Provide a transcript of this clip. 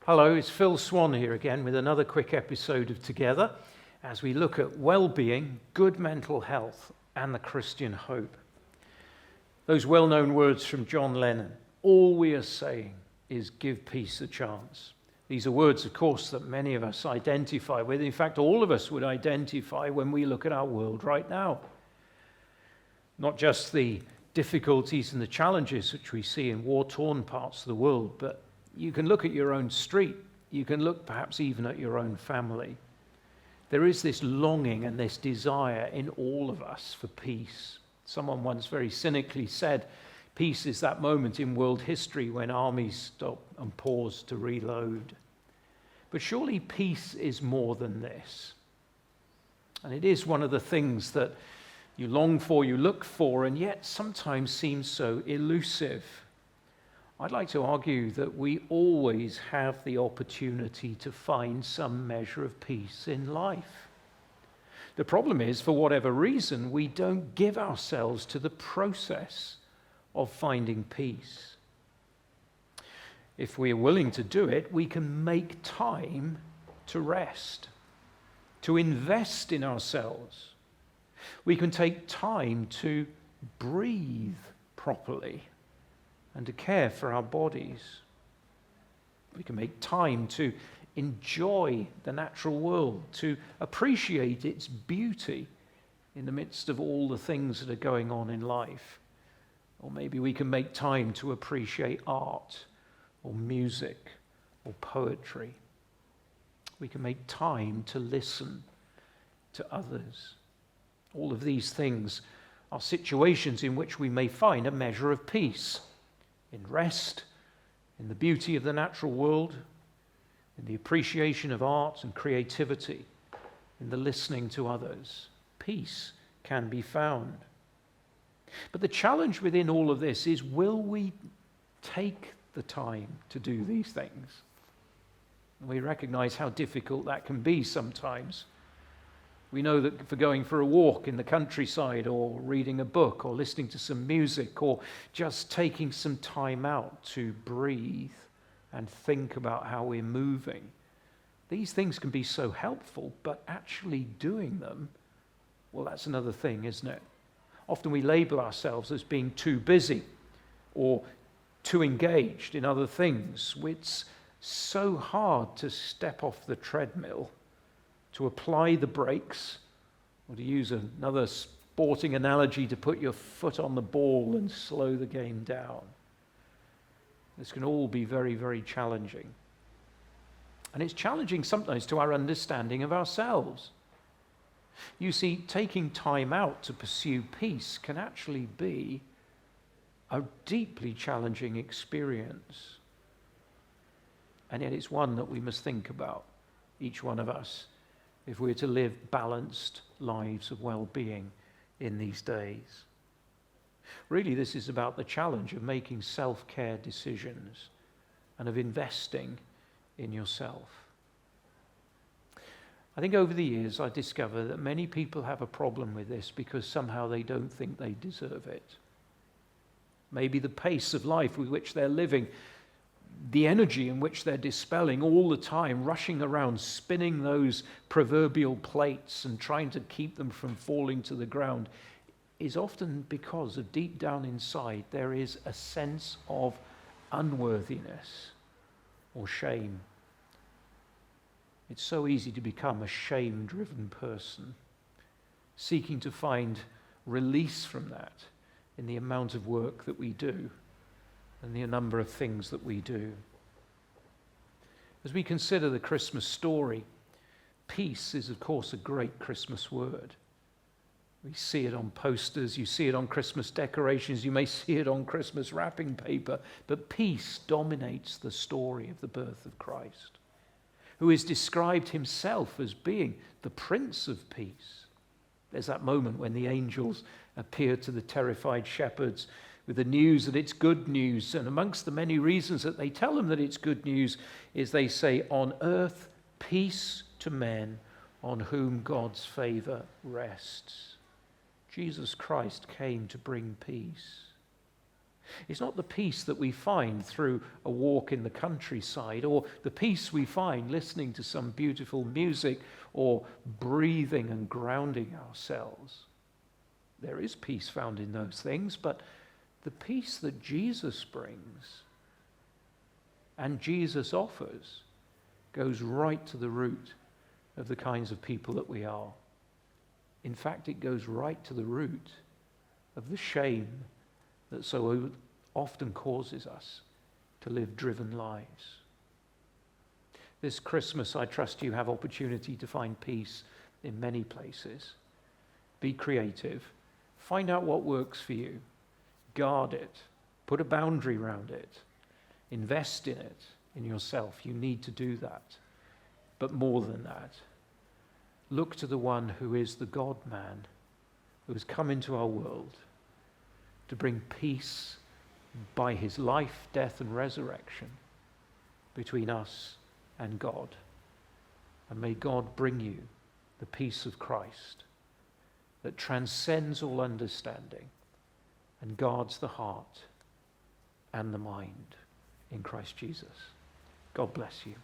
Hello, it's Phil Swann here again with another quick episode of Together as we look at well-being, good mental health, and the Christian hope. Those well-known words from John Lennon, all we are saying is give peace a chance. These are words, of course, that many of us identify with. In fact, all of us would identify when we look at our world right now. Not just the difficulties and the challenges which we see in war-torn parts of the world, but you can look at your own street. You can look perhaps even at your own family. There is this longing and this desire in all of us for peace. Someone once very cynically said, peace is that moment in world history when armies stop and pause to reload. But surely peace is more than this. And it is one of the things that you long for, you look for, and yet sometimes seems so elusive. I'd like to argue that we always have the opportunity to find some measure of peace in life. The problem is, for whatever reason, we don't give ourselves to the process of finding peace. If we're willing to do it, we can make time to rest, to invest in ourselves. We can take time to breathe properly and to care for our bodies. We can make time to enjoy the natural world, to appreciate its beauty in the midst of all the things that are going on in life. Or maybe we can make time to appreciate art or music or poetry. We can make time to listen to others. All of these things are situations in which we may find a measure of peace. In rest, in the beauty of the natural world, in the appreciation of art and creativity, in the listening to others. Peace can be found. But the challenge within all of this is, will we take the time to do these things? And we recognize how difficult that can be sometimes. We know that for going for a walk in the countryside or reading a book or listening to some music or just taking some time out to breathe and think about how we're moving, these things can be so helpful, but actually doing them, well, that's another thing, isn't it? Often we label ourselves as being too busy or too engaged in other things. It's so hard to step off the treadmill, to apply the brakes, or to use another sporting analogy, to put your foot on the ball and slow the game down. This can all be very, very challenging. And it's challenging sometimes to our understanding of ourselves. You see, taking time out to pursue peace can actually be a deeply challenging experience. And yet it's one that we must think about, each one of us, if we're to live balanced lives of well-being in these days. Really, this is about the challenge of making self-care decisions and of investing in yourself. I think over the years I discovered that many people have a problem with this because somehow they don't think they deserve it. Maybe the pace of life with which they're living, the energy in which they're dispelling all the time, rushing around, spinning those proverbial plates and trying to keep them from falling to the ground, is often because of deep down inside there is a sense of unworthiness or shame. It's so easy to become a shame-driven person, seeking to find release from that in the amount of work that we do and the number of things that we do. As we consider the Christmas story, peace is, of course, a great Christmas word. We see it on posters, you see it on Christmas decorations, you may see it on Christmas wrapping paper, but peace dominates the story of the birth of Christ, who is described himself as being the Prince of Peace. There's that moment when the angels appear to the terrified shepherds with the news that it's good news. And amongst the many reasons that they tell them that it's good news is they say, on earth, peace to men on whom God's favor rests. Jesus Christ came to bring peace. It's not the peace that we find through a walk in the countryside, or the peace we find listening to some beautiful music or breathing and grounding ourselves. There is peace found in those things, but the peace that Jesus brings and Jesus offers goes right to the root of the kinds of people that we are. In fact, it goes right to the root of the shame that so often causes us to live driven lives. This Christmas, I trust you have opportunity to find peace in many places. Be creative. Find out what works for you. Guard it. Put a boundary around it. Invest in it, in yourself. You need to do that. But more than that, look to the one who is the God-man, who has come into our world to bring peace by his life, death, and resurrection between us and God. And may God bring you the peace of Christ that transcends all understanding and guards the heart and the mind in Christ Jesus. God bless you.